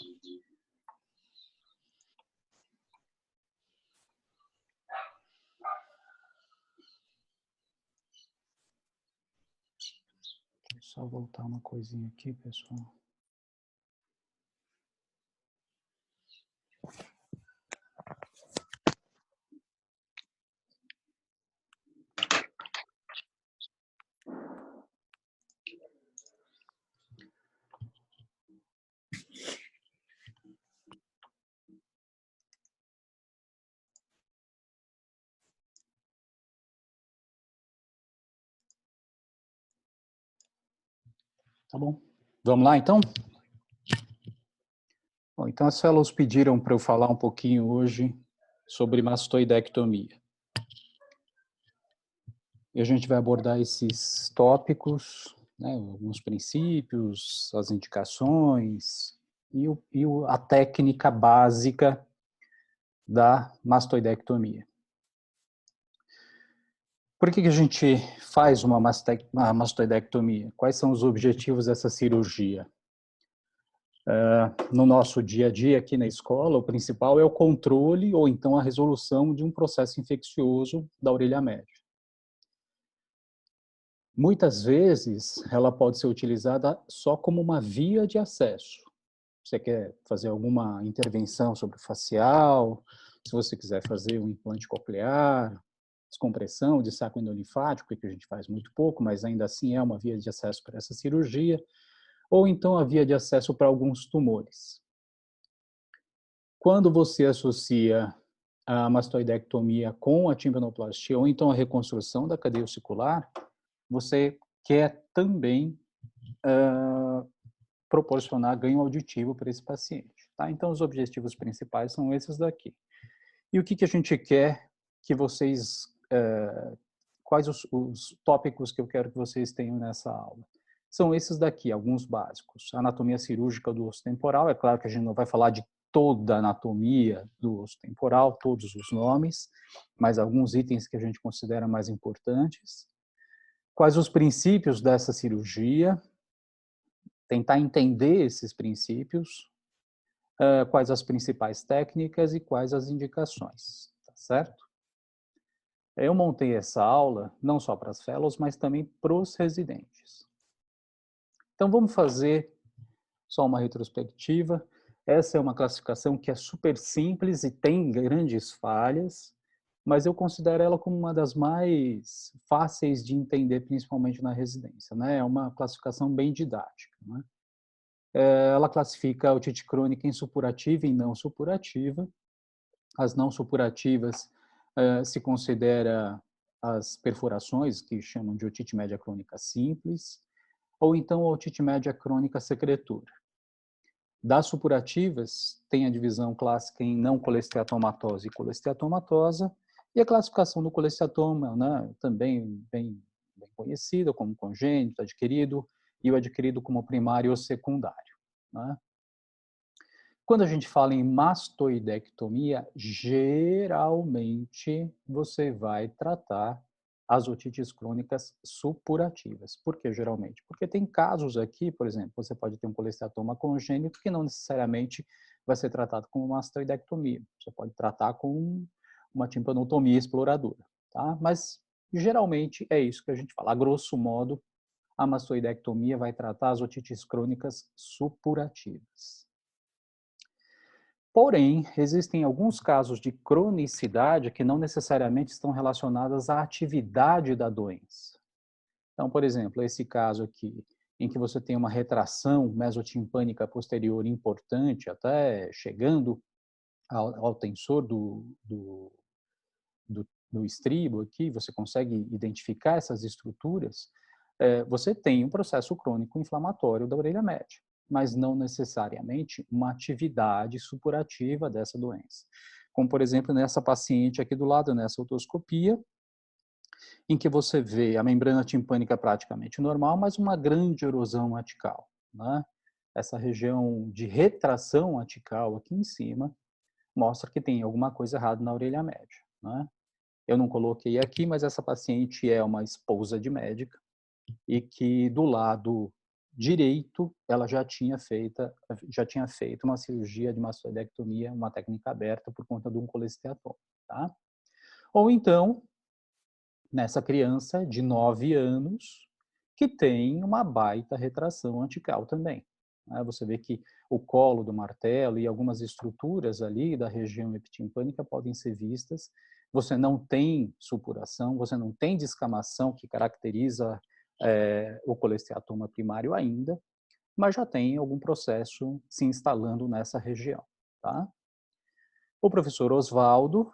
Deixa eu só voltar uma coisinha aqui, pessoal. Tá bom. Vamos lá, então? Bom, então as fellows pediram para eu falar um pouquinho hoje sobre mastoidectomia. E a gente vai abordar esses tópicos, né, alguns princípios, as indicações e a técnica básica da mastoidectomia. Por que a gente faz uma mastoidectomia? Quais são os objetivos dessa cirurgia? No nosso dia a dia aqui na escola, o principal é o controle ou então a resolução de um processo infeccioso da orelha média. Muitas vezes, ela pode ser utilizada só como uma via de acesso. Você quer fazer alguma intervenção sobre o facial, se você quiser fazer um implante coclear, descompressão de saco endolinfático, que a gente faz muito pouco, mas ainda assim é uma via de acesso para essa cirurgia, ou então a via de acesso para alguns tumores. Quando você associa a mastoidectomia com a timpanoplastia ou então a reconstrução da cadeia ossicular, você quer também proporcionar ganho auditivo para esse paciente. Tá? Então, os objetivos principais são esses daqui. E o que a gente quer que vocês... quais os tópicos que eu quero que vocês tenham nessa aula? São esses daqui, alguns básicos. A anatomia cirúrgica do osso temporal, é claro que a gente não vai falar de toda a anatomia do osso temporal, todos os nomes, mas alguns itens que a gente considera mais importantes. Quais os princípios dessa cirurgia? Tentar entender esses princípios, quais as principais técnicas e quais as indicações, tá certo? Eu montei essa aula não só para as fellows, mas também para os residentes. Então vamos fazer só uma retrospectiva. Essa é uma classificação que é super simples e tem grandes falhas, mas eu considero ela como uma das mais fáceis de entender, principalmente na residência, né? É uma classificação bem didática, né? Ela classifica a otite crônica em supurativa e não supurativa. As não supurativas se considera as perfurações, que chamam de otite média crônica simples, ou então a otite média crônica secretora. Das supurativas, tem a divisão clássica em não colesteatomatose e colesteatomatosa, e a classificação do colesteatoma, né, também bem conhecida como congênito, adquirido, e o adquirido como primário ou secundário. Né? Quando a gente fala em mastoidectomia, geralmente você vai tratar as otites crônicas supurativas. Por que geralmente? Porque tem casos aqui, por exemplo, você pode ter um colesteatoma congênito que não necessariamente vai ser tratado como mastoidectomia. Você pode tratar com uma timpanotomia exploradora, tá? Mas geralmente é isso que a gente fala. A grosso modo, a mastoidectomia vai tratar as otites crônicas supurativas. Porém, existem alguns casos de cronicidade que não necessariamente estão relacionados à atividade da doença. Então, por exemplo, esse caso aqui, em que você tem uma retração mesotimpânica posterior importante, até chegando ao tensor do estribo aqui, você consegue identificar essas estruturas, você tem um processo crônico inflamatório da orelha média, mas não necessariamente uma atividade supurativa dessa doença. Como, por exemplo, nessa paciente aqui do lado, nessa otoscopia, em que você vê a membrana timpânica praticamente normal, mas uma grande erosão atical, né? Essa região de retração atical aqui em cima mostra que tem alguma coisa errada na orelha média, né? Eu não coloquei aqui, mas essa paciente é uma esposa de médica e que do lado direito, ela já tinha feito uma cirurgia de mastoidectomia, uma técnica aberta por conta de um colesteatoma, tá? Ou então, nessa criança de 9 anos, que tem uma baita retração antical também. Você vê que o colo do martelo e algumas estruturas ali da região epitimpânica podem ser vistas. Você não tem supuração, você não tem descamação que caracteriza o colesteatoma primário ainda, mas já tem algum processo se instalando nessa região, tá? O professor Oswaldo,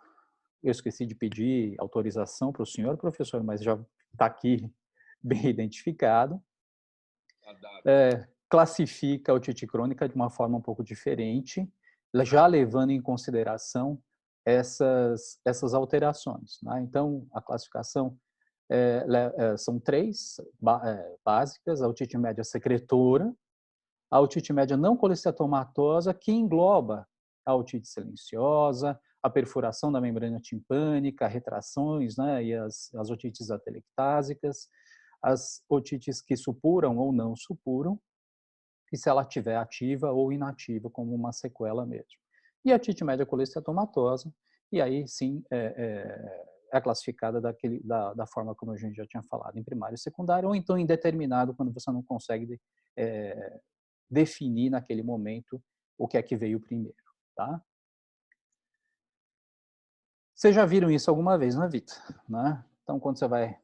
eu esqueci de pedir autorização para o senhor, professor, mas já está aqui bem identificado. Classifica a otite crônica de uma forma um pouco diferente, já levando em consideração essas alterações, né? Então, a classificação são 3 básicas: a otite média secretora, a otite média não colesteatomatosa, que engloba a otite silenciosa, a perfuração da membrana timpânica, retrações, né, e as otites atelectásicas, as otites que supuram ou não supuram, e se ela estiver ativa ou inativa, como uma sequela mesmo. E a otite média colesteatomatosa, e aí sim é classificada da forma como a gente já tinha falado, em primário e secundário, ou então indeterminado, quando você não consegue definir naquele momento o que é que veio primeiro, tá? Vocês já viram isso alguma vez na vida, né? Então, quando você vai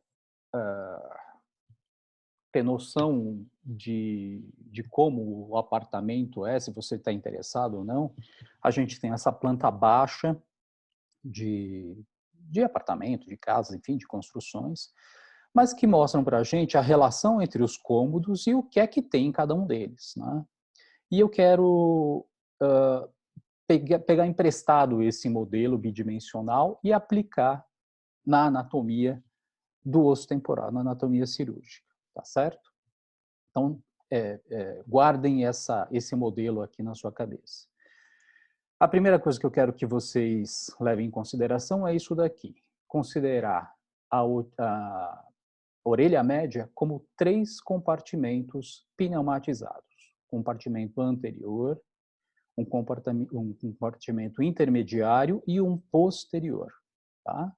ter noção de como o apartamento é, se você está interessado ou não, a gente tem essa planta baixa de apartamento, de casas, enfim, de construções, mas que mostram para a gente a relação entre os cômodos e o que é que tem em cada um deles, né? E eu quero pegar emprestado esse modelo bidimensional e aplicar na anatomia do osso temporal, na anatomia cirúrgica, tá certo? Então, guardem esse modelo aqui na sua cabeça. A primeira coisa que eu quero que vocês levem em consideração é isso daqui: considerar a orelha média como 3 compartimentos pneumatizados. Compartimento anterior, um compartimento intermediário e um posterior, tá?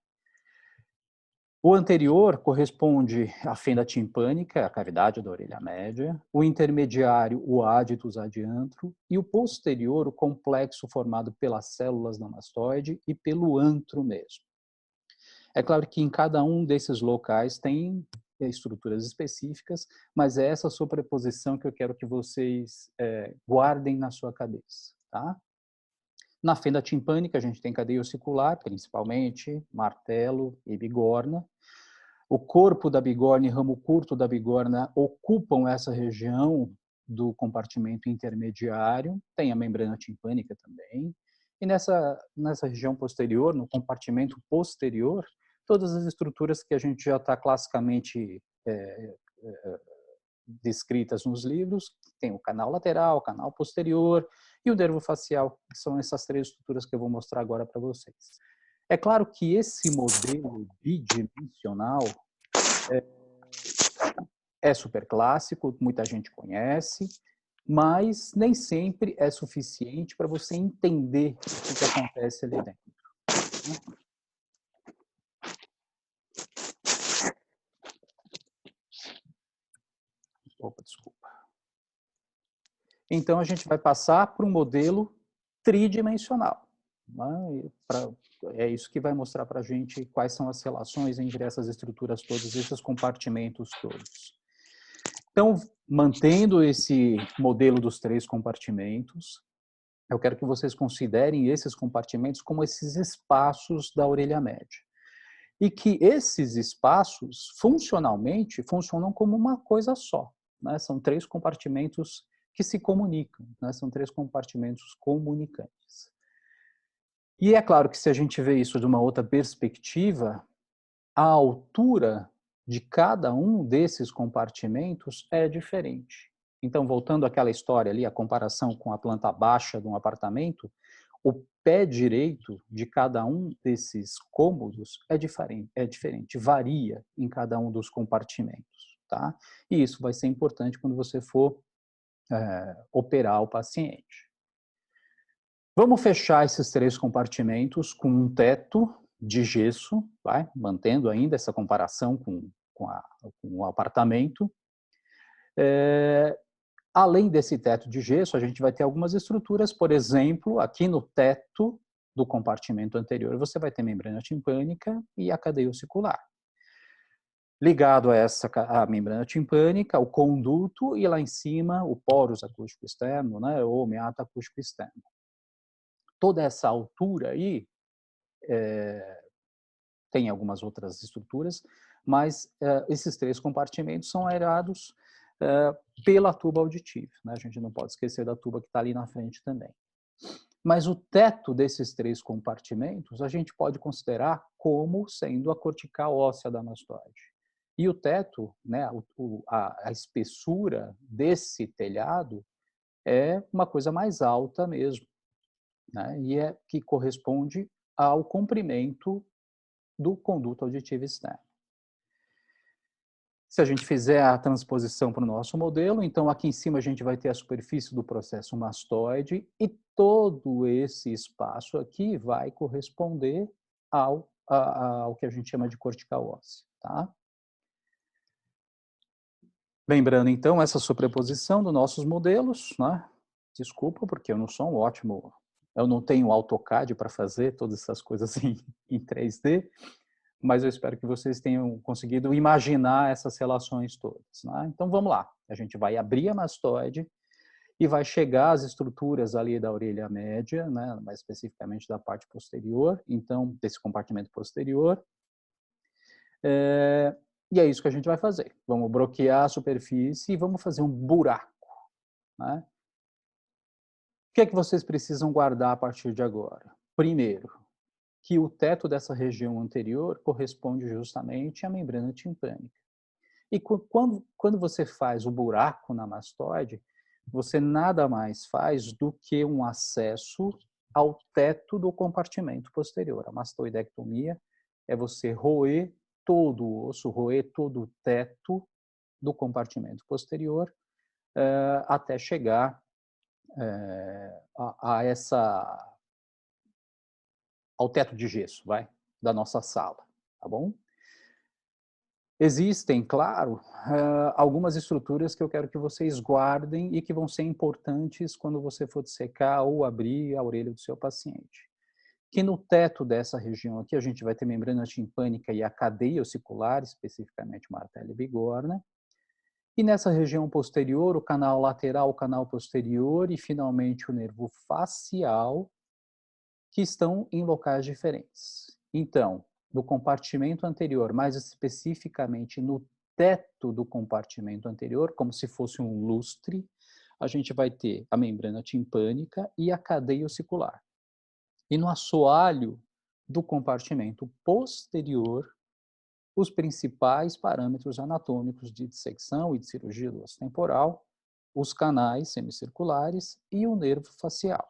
O anterior corresponde à fenda timpânica, a cavidade da orelha média, o intermediário, o aditus adiantro, e o posterior, o complexo formado pelas células da mastoide e pelo antro mesmo. É claro que em cada um desses locais tem estruturas específicas, mas é essa sobreposição que eu quero que vocês guardem na sua cabeça, tá? Na fenda timpânica, a gente tem cadeia ossicular, principalmente, martelo e bigorna. O corpo da bigorna e ramo curto da bigorna ocupam essa região do compartimento intermediário. Tem a membrana timpânica também. E nessa região posterior, no compartimento posterior, todas as estruturas que a gente já está classicamente descritas nos livros: tem o canal lateral, o canal posterior e o nervo facial, que são essas 3 estruturas que eu vou mostrar agora para vocês. É claro que esse modelo bidimensional é super clássico, muita gente conhece, mas nem sempre é suficiente para você entender o que acontece ali dentro. Opa, desculpa. Então, a gente vai passar para um modelo tridimensional, né? É isso que vai mostrar para a gente quais são as relações entre essas estruturas todas, esses compartimentos todos. Então, mantendo esse modelo dos 3 compartimentos, eu quero que vocês considerem esses compartimentos como esses espaços da orelha média. E que esses espaços, funcionalmente, funcionam como uma coisa só, né? São 3 compartimentos que se comunicam, né? São 3 compartimentos comunicantes. E é claro que se a gente vê isso de uma outra perspectiva, a altura de cada um desses compartimentos é diferente. Então, voltando àquela história ali, a comparação com a planta baixa de um apartamento, o pé direito de cada um desses cômodos é diferente, varia em cada um dos compartimentos, tá? E isso vai ser importante quando você for operar o paciente. Vamos fechar esses 3 compartimentos com um teto de gesso, vai? Mantendo ainda essa comparação com o apartamento. Além desse teto de gesso, a gente vai ter algumas estruturas, por exemplo, aqui no teto do compartimento anterior, você vai ter membrana timpânica e a cadeia ossicular. Ligado a membrana timpânica, o conduto e lá em cima o pórus acústico externo, né, ou meato acústico externo. Toda essa altura aí tem algumas outras estruturas, mas esses 3 compartimentos são aerados pela tuba auditiva, né? A gente não pode esquecer da tuba que está ali na frente também. Mas o teto desses 3 compartimentos a gente pode considerar como sendo a cortical óssea da mastoide. E o teto, né, a espessura desse telhado é uma coisa mais alta mesmo, né? E é que corresponde ao comprimento do conduto auditivo externo. Se a gente fizer a transposição para o nosso modelo, então aqui em cima a gente vai ter a superfície do processo mastoide e todo esse espaço aqui vai corresponder ao que a gente chama de cortical óssea, tá? Lembrando então essa sobreposição dos nossos modelos, né? Desculpa, porque eu não sou um ótimo, eu não tenho AutoCAD para fazer todas essas coisas em 3D, mas eu espero que vocês tenham conseguido imaginar essas relações todas, né? Então vamos lá, a gente vai abrir a mastoide e vai chegar às estruturas ali da orelha média, né? Mais especificamente da parte posterior, então desse compartimento posterior. E é isso que a gente vai fazer. Vamos bloquear a superfície e vamos fazer um buraco, né? O que é que vocês precisam guardar a partir de agora? Primeiro, que o teto dessa região anterior corresponde justamente à membrana timpânica. E quando você faz o buraco na mastoide, você nada mais faz do que um acesso ao teto do compartimento posterior. A mastoidectomia é você roer todo o osso, roer todo o teto do compartimento posterior até chegar ao teto de gesso, da nossa sala, tá bom? Existem, claro, algumas estruturas que eu quero que vocês guardem e que vão ser importantes quando você for dissecar ou abrir a orelha do seu paciente. Que no teto dessa região aqui a gente vai ter membrana timpânica e a cadeia ossicular, especificamente o martelo e bigorna. E nessa região posterior, o canal lateral, o canal posterior e finalmente o nervo facial, que estão em locais diferentes. Então, no compartimento anterior, mais especificamente no teto do compartimento anterior, como se fosse um lustre, a gente vai ter a membrana timpânica e a cadeia ossicular. E no assoalho do compartimento posterior, os principais parâmetros anatômicos de dissecção e de cirurgia do osso temporal, os canais semicirculares e o nervo facial.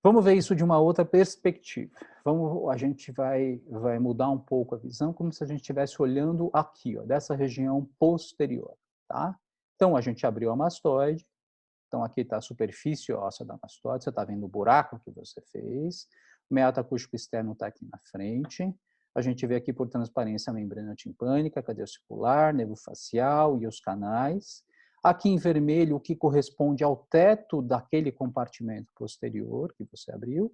Vamos ver isso de uma outra perspectiva. A gente vai mudar um pouco a visão, como se a gente estivesse olhando aqui, ó, dessa região posterior, tá? Então, a gente abriu a mastoide. Então, aqui está a superfície óssea da mastoide. Você está vendo o buraco que você fez. O meato acústico externo está aqui na frente. A gente vê aqui por transparência a membrana timpânica, a cadeia ossicular, nervo facial e os canais. Aqui em vermelho, o que corresponde ao teto daquele compartimento posterior que você abriu.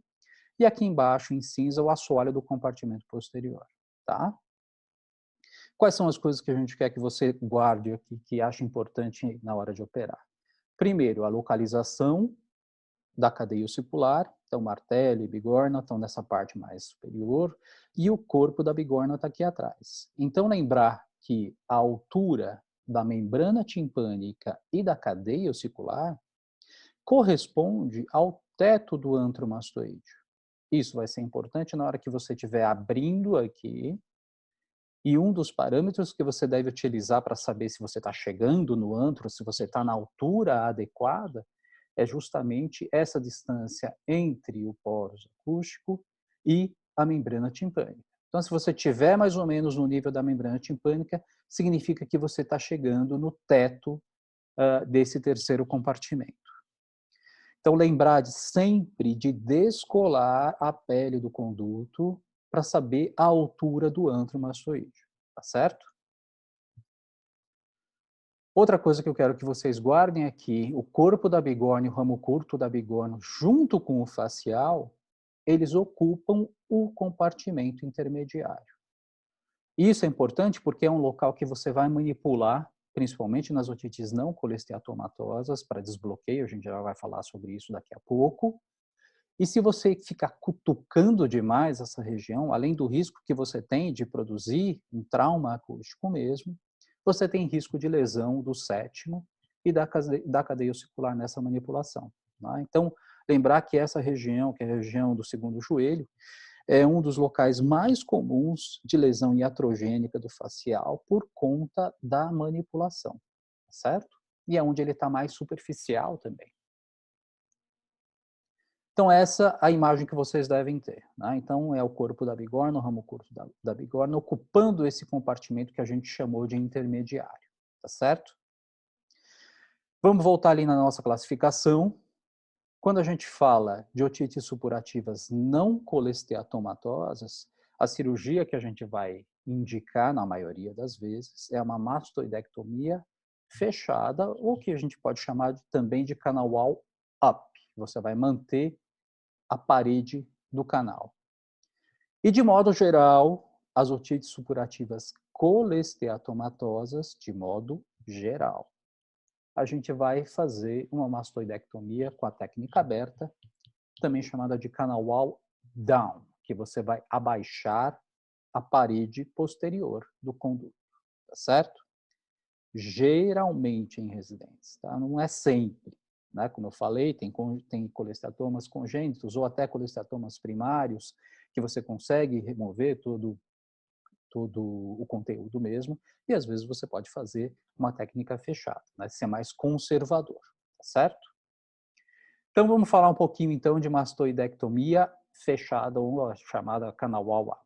E aqui embaixo, em cinza, o assoalho do compartimento posterior, tá? Quais são as coisas que a gente quer que você guarde aqui, que acha importante na hora de operar? Primeiro, a localização da cadeia ossicular, então martelo e bigorna estão nessa parte mais superior, e o corpo da bigorna está aqui atrás. Então, lembrar que a altura da membrana timpânica e da cadeia ossicular corresponde ao teto do antro mastoídeo. Isso vai ser importante na hora que você estiver abrindo aqui, e um dos parâmetros que você deve utilizar para saber se você está chegando no antro, se você está na altura adequada, é justamente essa distância entre o pórus acústico e a membrana timpânica. Então, se você tiver mais ou menos no nível da membrana timpânica, significa que você está chegando no teto desse terceiro compartimento. Então, lembrar sempre de descolar a pele do conduto para saber a altura do antro mastoide, tá certo? Outra coisa que eu quero que vocês guardem aqui, o corpo da bigorna e o ramo curto da bigorna, junto com o facial, eles ocupam o compartimento intermediário. Isso é importante porque é um local que você vai manipular, principalmente nas otites não colesteatomatosas, para desbloqueio, a gente já vai falar sobre isso daqui a pouco. E se você ficar cutucando demais essa região, além do risco que você tem de produzir um trauma acústico mesmo, você tem risco de lesão do sétimo e da cadeia ossicular nessa manipulação. Tá? Então, lembrar que essa região, que é a região do segundo joelho, é um dos locais mais comuns de lesão iatrogênica do facial por conta da manipulação, certo? E é onde ele está mais superficial também. Então, essa é a imagem que vocês devem ter. Né? Então, é o corpo da bigorna, o ramo curto da bigorna, ocupando esse compartimento que a gente chamou de intermediário, tá certo? Vamos voltar ali na nossa classificação. Quando a gente fala de otites supurativas não colesteatomatosas, a cirurgia que a gente vai indicar, na maioria das vezes, é uma mastoidectomia fechada, ou que a gente pode chamar também de canal wall up. Você vai manter a parede do canal. E, de modo geral, as otites supurativas colesteatomatosas, de modo geral, a gente vai fazer uma mastoidectomia com a técnica aberta, também chamada de canal wall down, que você vai abaixar a parede posterior do conduto, tá certo? Geralmente em residentes, tá? Não é sempre, né? Como eu falei, tem colesteatomas congênitos ou até colesteatomas primários que você consegue remover todo o conteúdo mesmo, e às vezes você pode fazer uma técnica fechada, né? Ser mais conservador, tá certo? Então vamos falar um pouquinho então de mastoidectomia fechada ou a chamada canal wall up.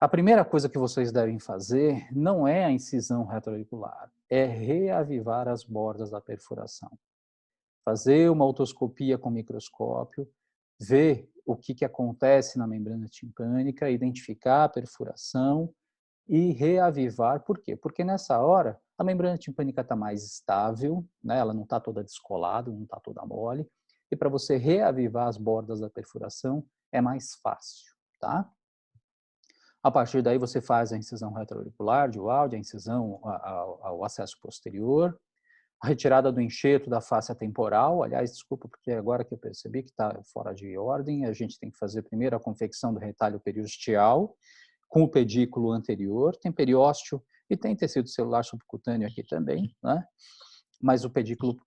A primeira coisa que vocês devem fazer não é a incisão retroauricular, é reavivar as bordas da perfuração. Fazer uma otoscopia com microscópio, ver o que acontece na membrana timpânica, identificar a perfuração e reavivar. Por quê? Porque nessa hora a membrana timpânica está mais estável, né? Ela não está toda descolada, não está toda mole, e para você reavivar as bordas da perfuração é mais fácil, tá? A partir daí você faz a incisão retroauricular de Wald, a incisão ao acesso posterior, a retirada do enxerto da face temporal. Aliás, desculpa, porque agora que eu percebi que está fora de ordem, a gente tem que fazer primeiro a confecção do retalho periosteal, com o pedículo anterior, tem periósteo e tem tecido celular subcutâneo aqui também, né? Mas o pedículo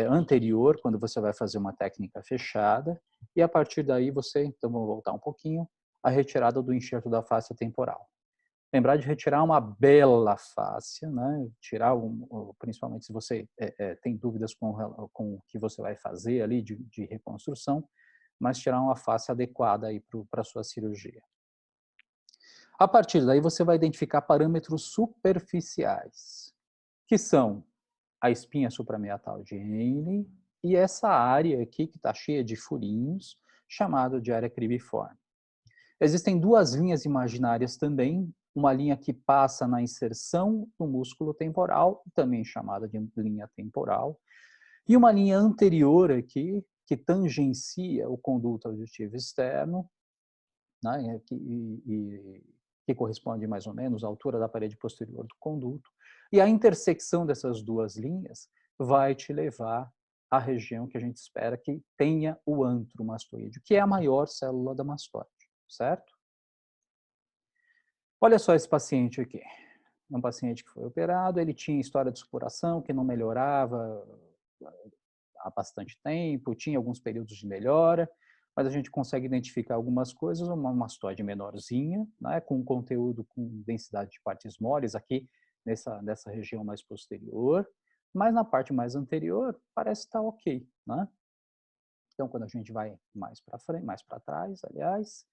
anterior, quando você vai fazer uma técnica fechada, e a partir daí você, então vamos voltar um pouquinho, a retirada do enxerto da face temporal. Lembrar de retirar uma bela fáscia, né? Tirar, principalmente se você tem dúvidas com o que você vai fazer ali de reconstrução, mas tirar uma face adequada aí para a sua cirurgia. A partir daí você vai identificar parâmetros superficiais, que são a espinha suprameatal de Henle e essa área aqui que está cheia de furinhos, chamada de área cribiforme. Existem duas linhas imaginárias também, uma linha que passa na inserção do músculo temporal, também chamada de linha temporal, e uma linha anterior aqui, que tangencia o conduto auditivo externo, né, que corresponde mais ou menos à altura da parede posterior do conduto, e a intersecção dessas duas linhas vai te levar à região que a gente espera que tenha o antro mastoide, que é a maior célula da mastoide, certo? Olha só esse paciente aqui. É um paciente que foi operado, ele tinha história de supuração que não melhorava há bastante tempo, tinha alguns períodos de melhora, mas a gente consegue identificar algumas coisas, uma mastoide menorzinha, né, com conteúdo com densidade de partes moles aqui nessa região mais posterior, mas na parte mais anterior parece estar ok, né? Então, quando a gente vai mais para frente, mais para trás, aliás,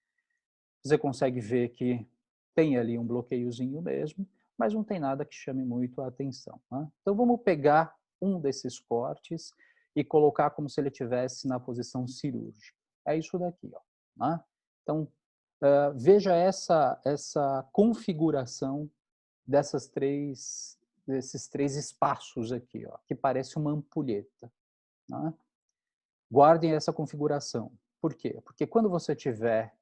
Você consegue ver que tem ali um bloqueiozinho mesmo, mas não tem nada que chame muito a atenção, né? Então vamos pegar um desses cortes e colocar como se ele estivesse na posição cirúrgica. É isso daqui, ó, né? Então, veja essa configuração desses três espaços aqui, ó, que parece uma ampulheta, né? Guardem essa configuração. Por quê? Porque quando você estiver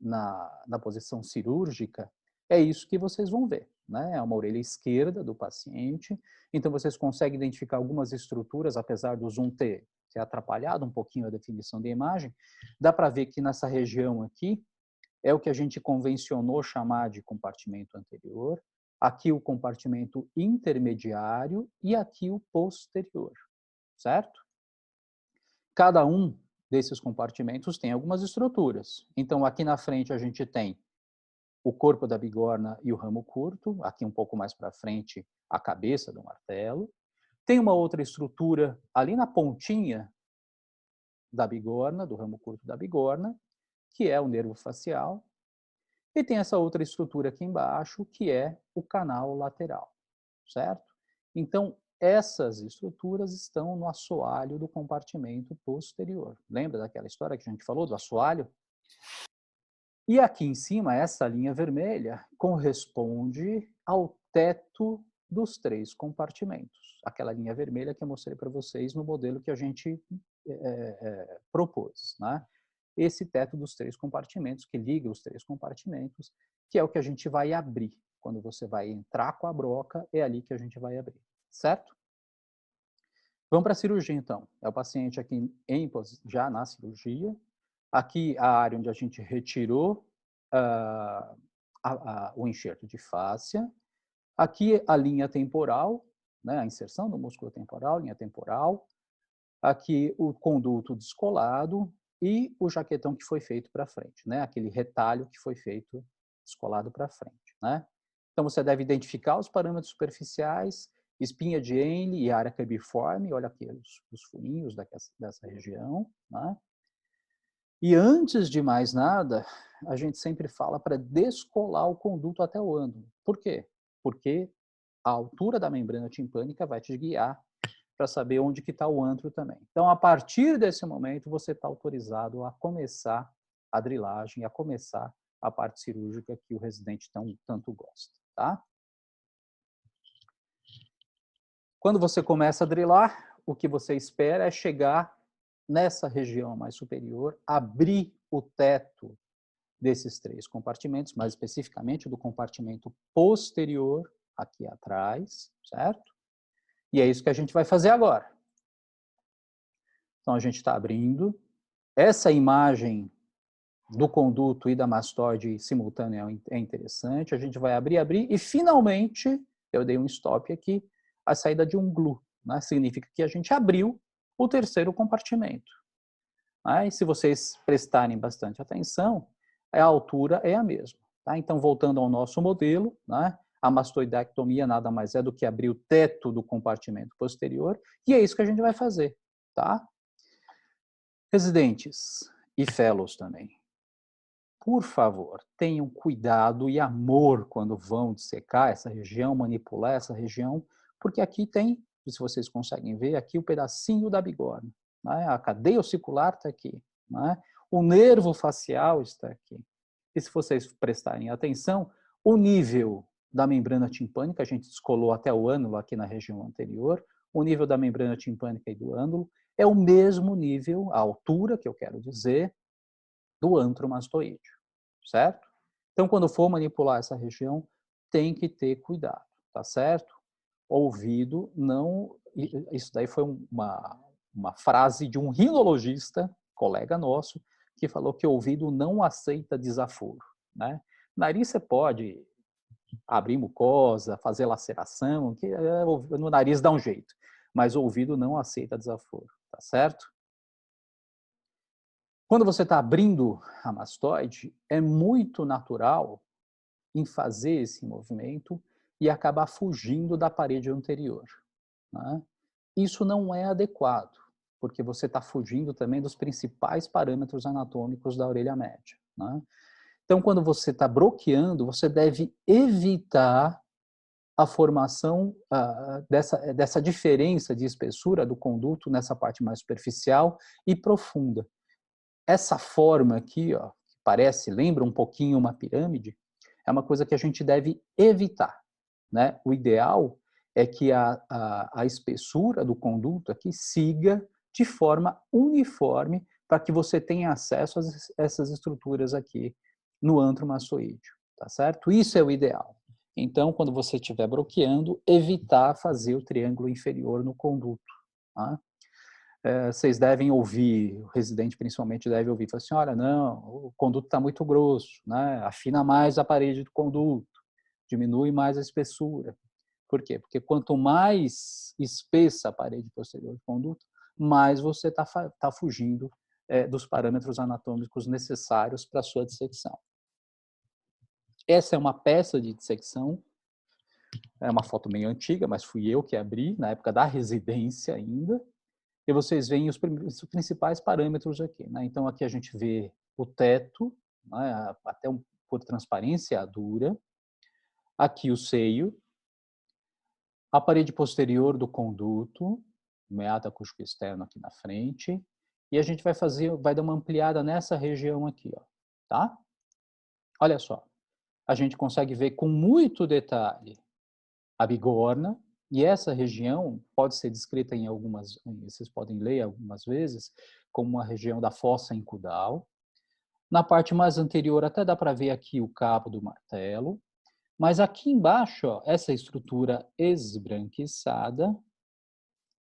na posição cirúrgica, é isso que vocês vão ver, né? É uma orelha esquerda do paciente, então vocês conseguem identificar algumas estruturas, apesar do zoom ter atrapalhado um pouquinho a definição da imagem, dá para ver que nessa região aqui é o que a gente convencionou chamar de compartimento anterior, aqui o compartimento intermediário e aqui o posterior, certo? Cada um desses compartimentos tem algumas estruturas. Então, aqui na frente a gente tem o corpo da bigorna e o ramo curto, aqui um pouco mais para frente a cabeça do martelo. Tem uma outra estrutura ali na pontinha da bigorna, do ramo curto da bigorna, que é o nervo facial. E tem essa outra estrutura aqui embaixo, que é o canal lateral, certo? Então, essas estruturas estão no assoalho do compartimento posterior. Lembra daquela história que a gente falou do assoalho? E aqui em cima, essa linha vermelha corresponde ao teto dos três compartimentos. Aquela linha vermelha que eu mostrei para vocês no modelo que a gente propôs, né? Esse teto dos três compartimentos, que liga os três compartimentos, que é o que a gente vai abrir. Quando você vai entrar com a broca, é ali que a gente vai abrir, certo? Vamos para a cirurgia, então. É o paciente aqui já na cirurgia. Aqui a área onde a gente retirou o enxerto de fáscia. Aqui a linha temporal, né, a inserção do músculo temporal, linha temporal. Aqui o conduto descolado e o jaquetão que foi feito para frente, né? Aquele retalho que foi feito descolado para frente, né? Então você deve identificar os parâmetros superficiais, espinha de Henle e área cribiforme, olha aqui os furinhos dessa região, né? E antes de mais nada, a gente sempre fala para descolar o conduto até o ângulo. Por quê? Porque a altura da membrana timpânica vai te guiar para saber onde que está o antro também. Então, a partir desse momento, você está autorizado a começar a drilagem, a começar a parte cirúrgica que o residente tanto gosta, tá? Quando você começa a drilar, o que você espera é chegar nessa região mais superior, abrir o teto desses três compartimentos, mais especificamente do compartimento posterior, aqui atrás, certo? E é isso que a gente vai fazer agora. Então, a gente está abrindo. Essa imagem do conduto e da mastoide simultânea é interessante. A gente vai abrir, e finalmente, eu dei um stop aqui, a saída de um glú, né? Significa que a gente abriu o terceiro compartimento. Né? E se vocês prestarem bastante atenção, a altura é a mesma. Tá? Então, voltando ao nosso modelo, né? A mastoidectomia nada mais é do que abrir o teto do compartimento posterior, e é isso que a gente vai fazer. Tá? Residentes e fellows também. Por favor, tenham cuidado e amor quando vão dissecar essa região, manipular essa região, porque aqui tem, se vocês conseguem ver, aqui o pedacinho da bigorna. Né? A cadeia ossicular está aqui. Né? O nervo facial está aqui. E se vocês prestarem atenção, o nível da membrana timpânica, a gente descolou até o ânulo aqui na região anterior, o nível da membrana timpânica e do ânulo é o mesmo nível, a altura, que eu quero dizer, do antromastoídeo, certo? Então, quando for manipular essa região, tem que ter cuidado, tá certo? Ouvido não... Isso daí foi uma frase de um rinologista, colega nosso, que falou que ouvido não aceita desaforo, né? Nariz você pode abrir mucosa, fazer laceração, que no nariz dá um jeito, mas ouvido não aceita desaforo, tá certo? Quando você está abrindo a mastoide, é muito natural em fazer esse movimento e acabar fugindo da parede anterior. Né? Isso não é adequado, porque você está fugindo também dos principais parâmetros anatômicos da orelha média. Né? Então, quando você está bloqueando, você deve evitar a formação dessa diferença de espessura do conduto nessa parte mais superficial e profunda. Essa forma aqui, ó, que lembra um pouquinho uma pirâmide, é uma coisa que a gente deve evitar, né? O ideal é que a espessura do conduto aqui siga de forma uniforme para que você tenha acesso a essas estruturas aqui no antro maçoídeo, tá certo? Isso é o ideal. Então, quando você estiver bloqueando, evitar fazer o triângulo inferior no conduto, tá? Vocês devem ouvir, o residente principalmente deve ouvir, fala assim, olha, não, o conduto está muito grosso, né? Afina mais a parede do conduto, diminui mais a espessura. Por quê? Porque quanto mais espessa a parede posterior do conduto, mais você está fugindo dos parâmetros anatômicos necessários para a sua dissecção. Essa é uma peça de dissecção, é uma foto meio antiga, mas fui eu que abri, na época da residência ainda, e vocês veem os principais parâmetros aqui, né? Então, aqui a gente vê o teto, né? Até por transparência dura, aqui o seio, a parede posterior do conduto, meato acústico externo aqui na frente, e a gente vai dar uma ampliada nessa região aqui, ó, tá? Olha só, a gente consegue ver com muito detalhe a bigorna, e essa região pode ser descrita vocês podem ler algumas vezes, como uma região da fossa incudal. Na parte mais anterior até dá para ver aqui o cabo do martelo, mas aqui embaixo, ó, essa estrutura esbranquiçada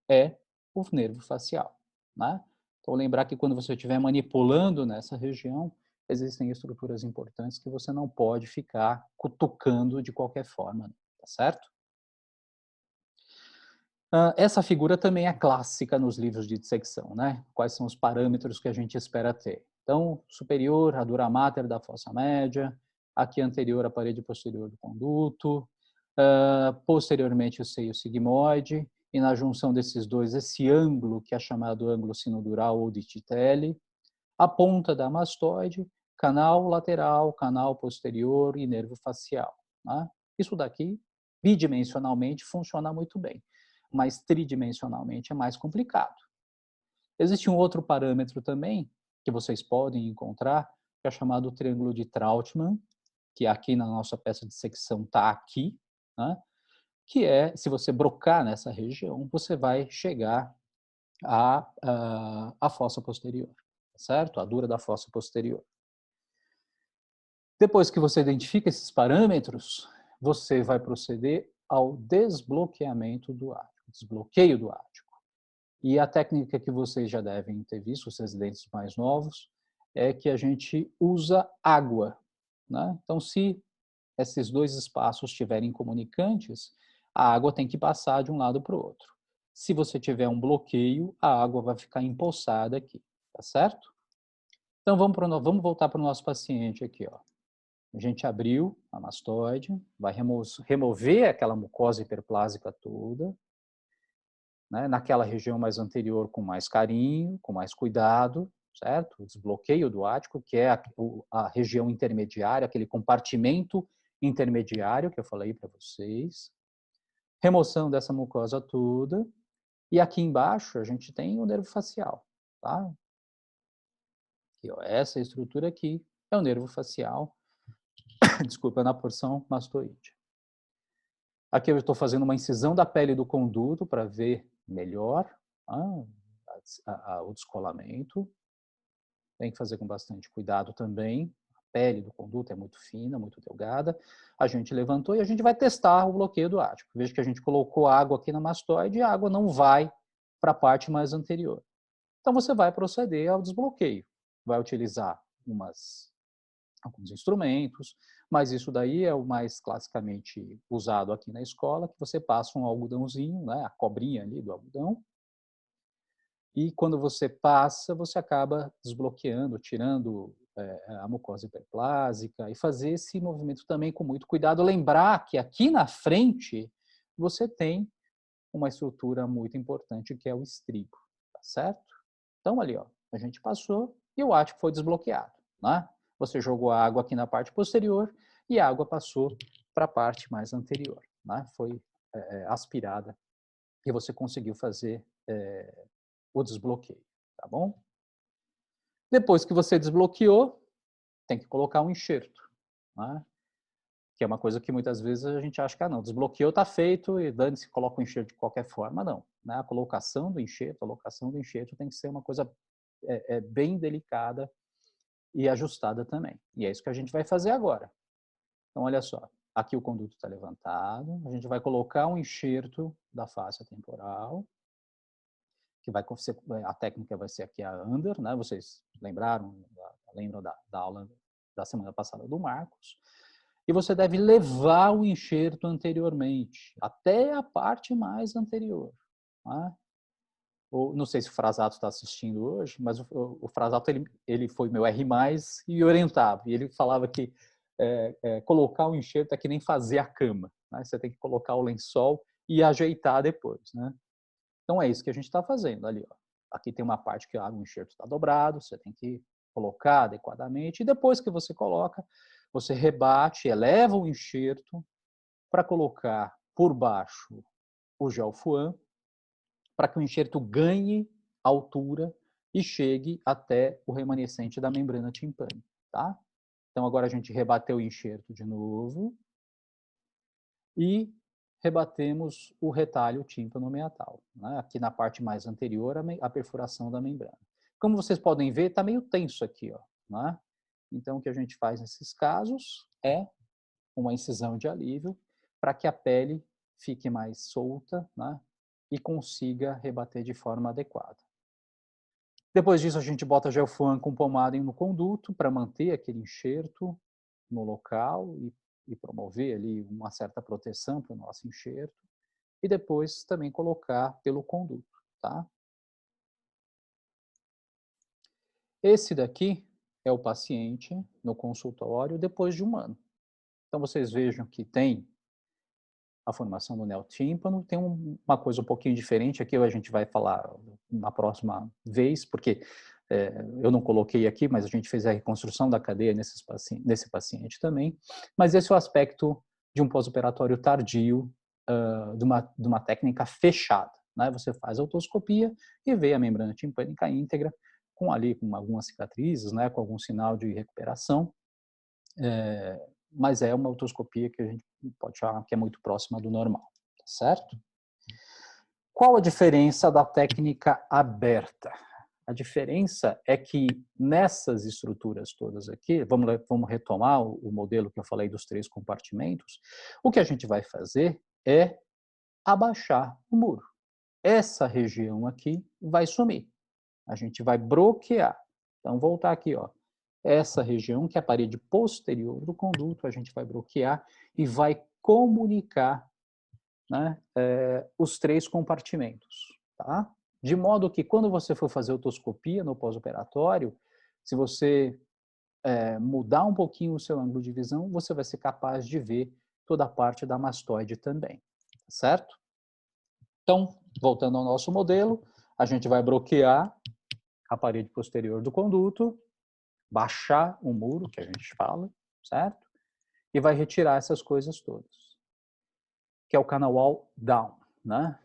é o nervo facial, né? Então lembrar que quando você estiver manipulando nessa região, existem estruturas importantes que você não pode ficar cutucando de qualquer forma, tá certo? Essa figura também é clássica nos livros de dissecção, né? Quais são os parâmetros que a gente espera ter? Então, superior, a dura mater da fossa média, aqui anterior a parede posterior do conduto, posteriormente o seio sigmoide, e na junção desses dois, esse ângulo que é chamado ângulo sinodural ou de Titelli, a ponta da mastoide, canal lateral, canal posterior e nervo facial, né? Isso daqui, bidimensionalmente, funciona muito bem, mas tridimensionalmente é mais complicado. Existe um outro parâmetro também, que vocês podem encontrar, que é chamado triângulo de Trautmann, que aqui na nossa peça de secção está aqui, né? Que é, se você brocar nessa região, você vai chegar à fossa posterior, certo? A dura da fossa posterior. Depois que você identifica esses parâmetros, você vai proceder ao desbloqueamento do ático, desbloqueio do ático. E a técnica que vocês já devem ter visto, os residentes mais novos, é que a gente usa água, né? Então, se esses dois espaços estiverem comunicantes, a água tem que passar de um lado para o outro. Se você tiver um bloqueio, a água vai ficar empoçada aqui, tá certo? Então, vamos voltar para o nosso paciente aqui, ó. A gente abriu a mastoide, vai remover aquela mucosa hiperplásica toda, né, naquela região mais anterior com mais carinho, com mais cuidado, certo? O desbloqueio do ático, que é a região intermediária, aquele compartimento intermediário que eu falei para vocês. Remoção dessa mucosa toda. E aqui embaixo a gente tem o nervo facial, tá? Aqui, ó, essa estrutura aqui é o nervo facial, desculpa, na porção mastoide. Aqui eu estou fazendo uma incisão da pele do conduto para ver melhor o descolamento. Tem que fazer com bastante cuidado também. A pele do conduto é muito fina, muito delgada. A gente levantou e a gente vai testar o bloqueio do ático. Veja que a gente colocou água aqui na mastoide e a água não vai para a parte mais anterior. Então você vai proceder ao desbloqueio. Vai utilizar alguns instrumentos, mas isso daí é o mais classicamente usado aqui na escola, que você passa um algodãozinho, né, a cobrinha ali do algodão, e quando você passa, você acaba desbloqueando, tirando a mucosa hiperplásica, e fazer esse movimento também com muito cuidado. Lembrar que aqui na frente você tem uma estrutura muito importante, que é o estribo, tá certo? Então ali, ó, a gente passou e o ático foi desbloqueado, né? você jogou a água aqui na parte posterior e a água passou para a parte mais anterior, né? Foi aspirada e você conseguiu fazer o desbloqueio, tá bom? Depois que você desbloqueou, tem que colocar um enxerto, né? Que é uma coisa que muitas vezes a gente acha que, não, desbloqueou, está feito e dane-se, coloca o enxerto de qualquer forma. Não, né? A colocação do enxerto, tem que ser uma coisa bem delicada e ajustada também. E é isso que a gente vai fazer agora. Então, olha só, aqui o conduto está levantado, a gente vai colocar um enxerto da face temporal, que vai ser, a técnica vai ser aqui a under, né? Vocês lembram da aula da semana passada do Marcos? E você deve levar o enxerto anteriormente, até a parte mais anterior. Tá? Ou, não sei se o Frasato está assistindo hoje, mas o Frasato ele foi meu R+, e orientava. E ele falava que colocar o enxerto é que nem fazer a cama. Né? Você tem que colocar o lençol e ajeitar depois. Né? Então, é isso que a gente está fazendo ali. Ó. Aqui tem uma parte que o enxerto está dobrado, você tem que colocar adequadamente. E depois que você coloca, você rebate, eleva o enxerto para colocar por baixo o gel Fuan, para que o enxerto ganhe altura e chegue até o remanescente da membrana timpânica. Tá? Então, agora a gente rebateu o enxerto de novo e rebatemos o retalho tímpano-meatal, né? Aqui na parte mais anterior, a perfuração da membrana. Como vocês podem ver, está meio tenso aqui, ó, né? Então, o que a gente faz nesses casos é uma incisão de alívio para que a pele fique mais solta, né? E consiga rebater de forma adequada. Depois disso, a gente bota gel Fuan com pomada no conduto para manter aquele enxerto no local e promover ali uma certa proteção para o nosso enxerto. E depois também colocar pelo conduto, tá? Esse daqui é o paciente no consultório depois de 1 ano. Então, vocês vejam que tem a formação do neotímpano, tem uma coisa um pouquinho diferente aqui, a gente vai falar na próxima vez, porque eu não coloquei aqui, mas a gente fez a reconstrução da cadeia nesse paciente também, mas esse é o aspecto de um pós-operatório tardio, de uma técnica fechada, né? Você faz a otoscopia e vê a membrana timpânica íntegra, com algumas cicatrizes, né? Com algum sinal de recuperação, mas é uma otoscopia que a gente pode chamar que é muito próxima do normal, tá certo? Qual a diferença da técnica aberta? A diferença é que nessas estruturas todas aqui, vamos retomar o modelo que eu falei dos 3 compartimentos, o que a gente vai fazer é abaixar o muro. Essa região aqui vai sumir. A gente vai bloquear. Então, voltar aqui, ó. Essa região, que é a parede posterior do conduto, a gente vai bloquear e vai comunicar, né, os 3 compartimentos. Tá? De modo que, quando você for fazer otoscopia no pós-operatório, se você mudar um pouquinho o seu ângulo de visão, você vai ser capaz de ver toda a parte da mastoide também. Certo? Então, voltando ao nosso modelo, a gente vai bloquear a parede posterior do conduto, baixar o muro, que a gente fala, certo? E vai retirar essas coisas todas, que é o canal wall down, né?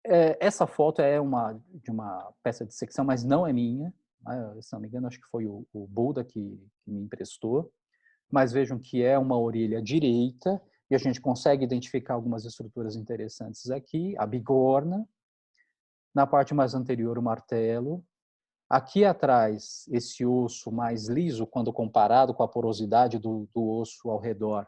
Essa foto é de uma peça de secção, mas não é minha, né? Se não me engano, acho que foi o Buda que me emprestou, mas vejam que é uma orelha direita, e a gente consegue identificar algumas estruturas interessantes aqui, a bigorna, na parte mais anterior o martelo, aqui atrás esse osso mais liso, quando comparado com a porosidade do osso ao redor,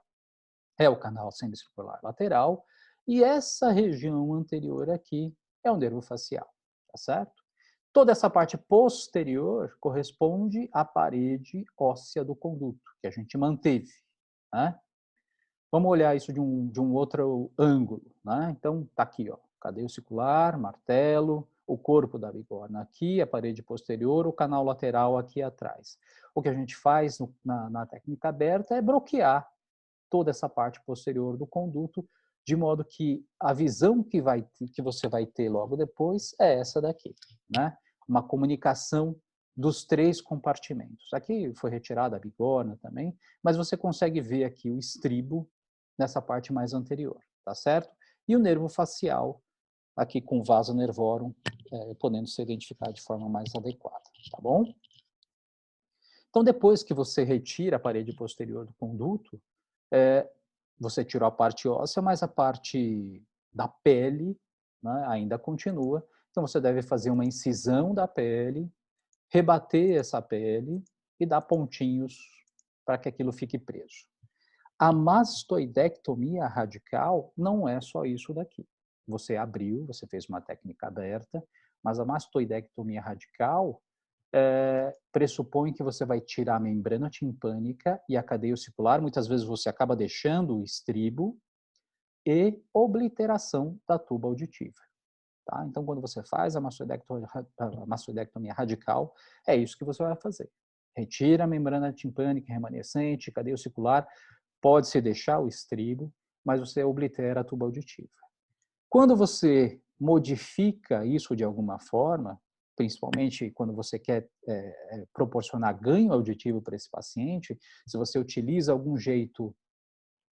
é o canal semicircular lateral, e essa região anterior aqui é o nervo facial, tá certo? Toda essa parte posterior corresponde à parede óssea do conduto, que a gente manteve, né? Vamos olhar isso de um outro ângulo, né? Então, tá aqui, ó, cadeia circular, martelo, o corpo da bigorna aqui, a parede posterior, o canal lateral aqui atrás. O que a gente faz na técnica aberta é bloquear toda essa parte posterior do conduto, de modo que a visão que você vai ter logo depois é essa daqui, né? Uma comunicação dos 3 compartimentos. Aqui foi retirada a bigorna também, mas você consegue ver aqui o estribo nessa parte mais anterior, tá certo? E o nervo facial, aqui com o vaso nervorum, podendo ser identificado de forma mais adequada, tá bom? Então, depois que você retira a parede posterior do conduto, você tirou a parte óssea, mas a parte da pele, né, ainda continua. Então, você deve fazer uma incisão da pele, rebater essa pele e dar pontinhos para que aquilo fique preso. A mastoidectomia radical não é só isso daqui. Você abriu, você fez uma técnica aberta, mas a mastoidectomia radical pressupõe que você vai tirar a membrana timpânica e a cadeia ossicular. Muitas vezes você acaba deixando o estribo e obliteração da tuba auditiva. Tá? Então, quando você faz a mastoidectomia radical, é isso que você vai fazer. Retira a membrana timpânica remanescente, cadeia ossicular, pode-se deixar o estribo, mas você oblitera a tuba auditiva. Quando você modifica isso de alguma forma, principalmente quando você quer proporcionar ganho auditivo para esse paciente, se você utiliza algum jeito,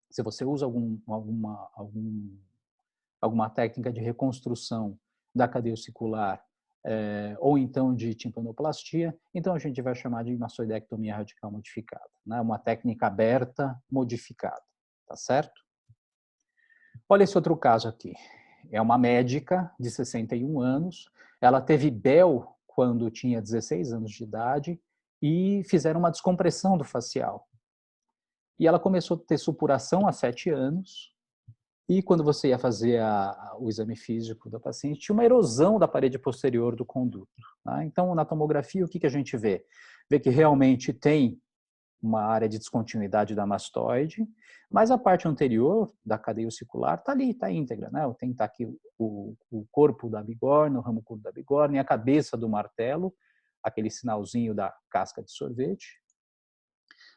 se você usa alguma técnica de reconstrução da cadeia ossicular, ou então de timpanoplastia, então a gente vai chamar de mastoidectomia radical modificada, né? Uma técnica aberta modificada, tá certo? Olha esse outro caso aqui. É uma médica de 61 anos, ela teve BEL quando tinha 16 anos de idade e fizeram uma descompressão do facial. E ela começou a ter supuração há 7 anos, e quando você ia fazer o exame físico da paciente, tinha uma erosão da parede posterior do conduto. Tá? Então, na tomografia, o que a gente vê? Vê que realmente tem uma área de descontinuidade da mastoide, mas a parte anterior da cadeia ossicular está ali, está íntegra. Né? Tem que estar aqui o corpo da bigorna, o ramo curvo da bigorna e a cabeça do martelo, aquele sinalzinho da casca de sorvete.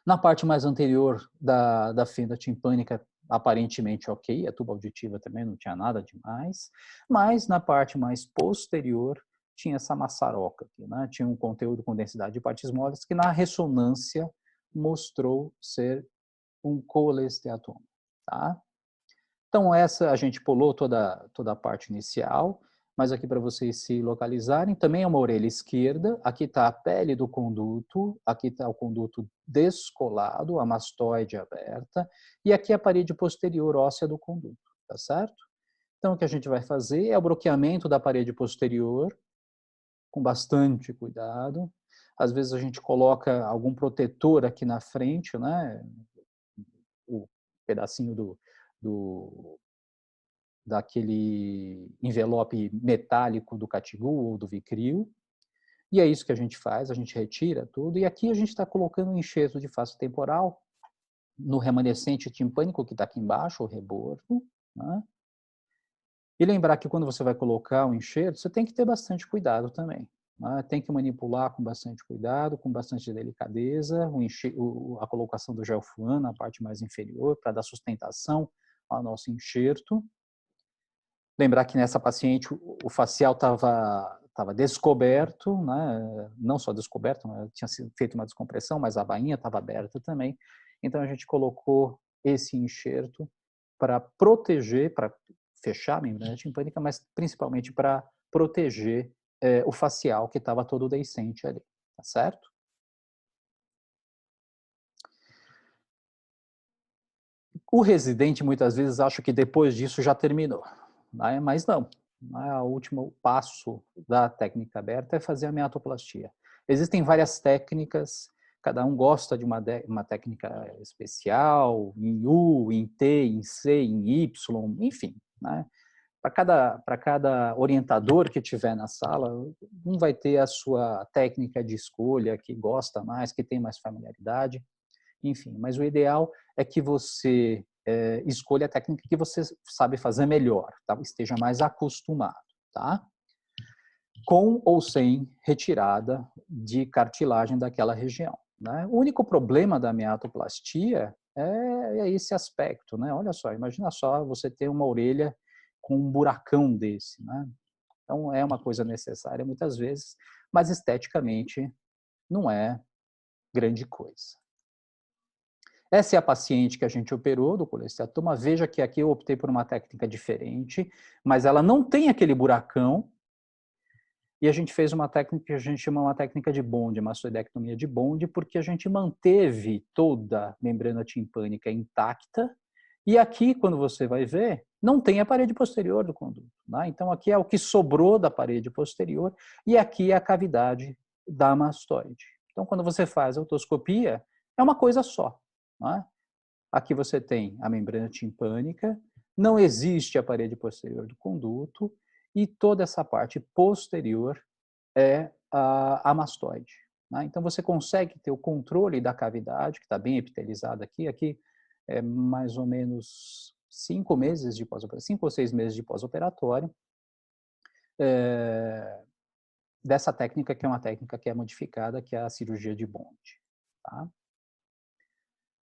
Na parte mais anterior da fenda timpânica, aparentemente ok, a tuba auditiva também não tinha nada demais, mas na parte mais posterior tinha essa maçaroca aqui, né? Tinha um conteúdo com densidade de partes móveis que na ressonância mostrou ser um colesteatoma, tá? Então essa a gente pulou toda a parte inicial, mas aqui para vocês se localizarem, também é uma orelha esquerda, aqui está a pele do conduto, aqui está o conduto descolado, a mastoide aberta, e aqui a parede posterior óssea do conduto, tá certo? Então o que a gente vai fazer é o bloqueamento da parede posterior, com bastante cuidado. Às vezes a gente coloca algum protetor aqui na frente, né? O pedacinho daquele envelope metálico do catigu ou do vicryl. E é isso que a gente faz, a gente retira tudo. E aqui a gente está colocando um enxerto de face temporal no remanescente timpânico que está aqui embaixo, o rebordo. Né? E lembrar que quando você vai colocar o enxerto, você tem que ter bastante cuidado também. Né? Tem que manipular com bastante cuidado, com bastante delicadeza, a colocação do gel fuan na parte mais inferior para dar sustentação ao nosso enxerto. Lembrar que nessa paciente o facial estava descoberto, né? Não só descoberto, né? Tinha sido feita uma descompressão, mas a bainha estava aberta também. Então a gente colocou esse enxerto para proteger, para fechar a membrana timpânica, mas principalmente para proteger o facial que estava todo deiscente ali, tá certo? O residente muitas vezes acha que depois disso já terminou, né? Mas não. O último passo da técnica aberta é fazer a meatoplastia. Existem várias técnicas, cada um gosta de uma técnica especial, em U, em T, em C, em Y, enfim. Né? Para cada orientador que tiver na sala, um vai ter a sua técnica de escolha, que gosta mais, que tem mais familiaridade. Enfim, mas o ideal é que você escolha a técnica que você sabe fazer melhor, tá? Esteja mais acostumado, tá? Com ou sem retirada de cartilagem daquela região. Né? O único problema da meatoplastia é esse aspecto, né? Olha só, imagina só você ter uma orelha com um buracão desse, né? Então é uma coisa necessária muitas vezes, mas esteticamente não é grande coisa. Essa é a paciente que a gente operou do colesteatoma. Veja que aqui eu optei por uma técnica diferente, mas ela não tem aquele buracão. E a gente fez uma técnica que a gente chama uma técnica de Bond, mastoidectomia de Bond, porque a gente manteve toda a membrana timpânica intacta. E aqui, quando você vai ver, não tem a parede posterior do conduto. Né? Então, aqui é o que sobrou da parede posterior e aqui é a cavidade da mastoide. Então, quando você faz a otoscopia, é uma coisa só. Né? Aqui você tem a membrana timpânica, não existe a parede posterior do conduto e toda essa parte posterior é a mastoide. Né? Então, você consegue ter o controle da cavidade, que está bem epitelizada aqui. Aqui é mais ou menos 5 meses de pós-operatório, 5 ou 6 meses de pós-operatório, dessa técnica, que é uma técnica que é modificada, que é a cirurgia de Bond. Tá?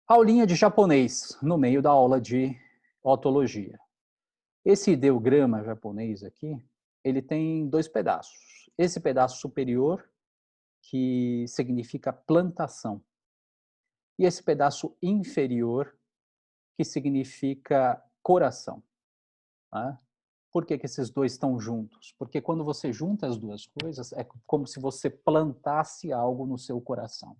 Aulinha de japonês, no meio da aula de otologia. Esse ideograma japonês aqui, ele tem 2 pedaços. Esse pedaço superior, que significa plantação, e esse pedaço inferior, que significa coração. Né? Por que esses dois estão juntos? Porque quando você junta as duas coisas, é como se você plantasse algo no seu coração.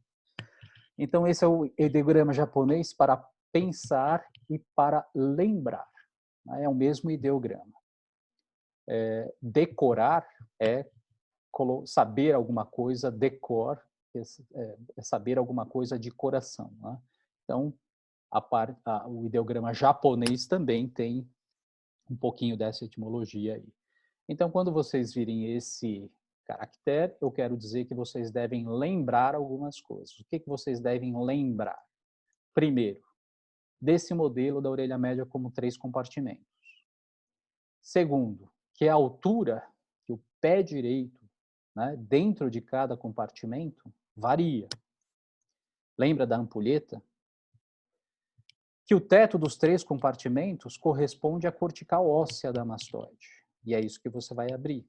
Então, esse é o ideograma japonês para pensar e para lembrar. Né? É o mesmo ideograma. Decorar é saber alguma coisa, decor é saber alguma coisa de coração. Né? Então, o ideograma japonês também tem um pouquinho dessa etimologia aí. Então, quando vocês virem esse caractere, eu quero dizer que vocês devem lembrar algumas coisas. O que vocês devem lembrar? Primeiro, desse modelo da orelha média como 3 compartimentos. Segundo, que a altura, que o pé direito, né, dentro de cada compartimento, varia. Lembra da ampulheta? Que o teto dos 3 compartimentos corresponde à cortical óssea da mastoide. E é isso que você vai abrir.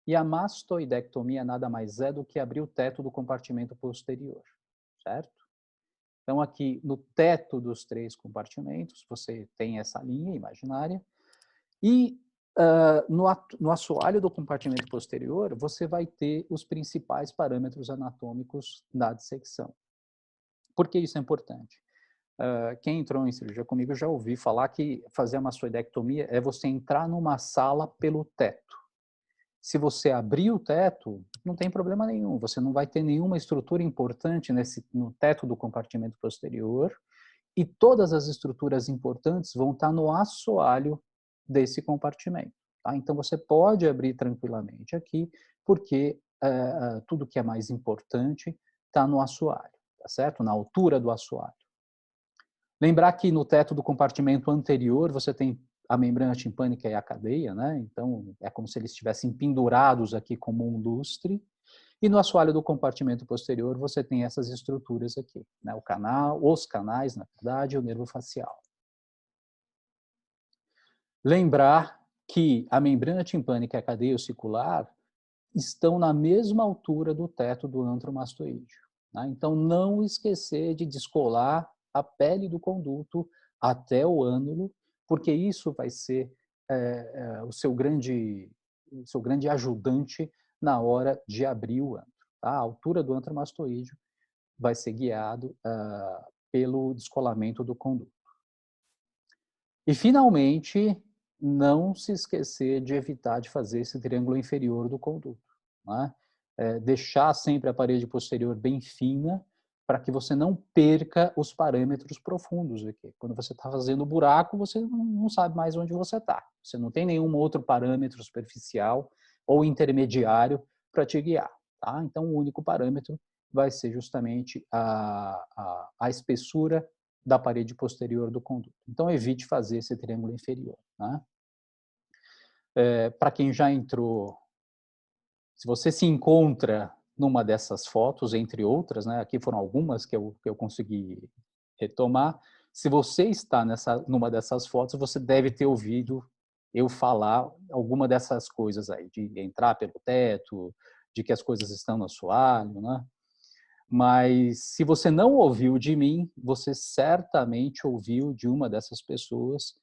E a mastoidectomia nada mais é do que abrir o teto do compartimento posterior, certo? Então, aqui no teto dos 3 compartimentos, você tem essa linha imaginária. E no assoalho do compartimento posterior, você vai ter os principais parâmetros anatômicos da dissecção. Por que isso é importante? Quem entrou em cirurgia comigo já ouvi falar que fazer a mastoidectomia é você entrar numa sala pelo teto. Se você abrir o teto, não tem problema nenhum. Você não vai ter nenhuma estrutura importante no teto do compartimento posterior e todas as estruturas importantes vão estar no assoalho desse compartimento. Tá? Então, você pode abrir tranquilamente aqui, porque tudo que é mais importante está no assoalho, tá certo? Na altura do assoalho. Lembrar que no teto do compartimento anterior você tem a membrana timpânica e a cadeia, né? Então é como se eles estivessem pendurados aqui como um lustre. E no assoalho do compartimento posterior você tem essas estruturas aqui, né? Os canais, na verdade, e o nervo facial. Lembrar que a membrana timpânica e a cadeia ossicular estão na mesma altura do teto do antro mastoídeo. Né? Então, não esquecer de descolar a pele do conduto até o ânulo, porque isso vai ser o seu grande ajudante na hora de abrir o antro. Tá? A altura do antro mastoídeo vai ser guiado pelo descolamento do conduto. E, finalmente, não se esquecer de evitar de fazer esse triângulo inferior do conduto. Né? Deixar sempre a parede posterior bem fina para que você não perca os parâmetros profundos aqui. Quando você está fazendo o buraco, você não sabe mais onde você está. Você não tem nenhum outro parâmetro superficial ou intermediário para te guiar. Tá? Então, o único parâmetro vai ser justamente a espessura da parede posterior do conduto. Então, evite fazer esse triângulo inferior. Né? Para quem já entrou, se você se encontra numa dessas fotos, entre outras, né, aqui foram algumas que eu consegui retomar, se você está numa dessas fotos, você deve ter ouvido eu falar alguma dessas coisas aí, de entrar pelo teto, de que as coisas estão no assoalho, né? Mas se você não ouviu de mim, você certamente ouviu de uma dessas pessoas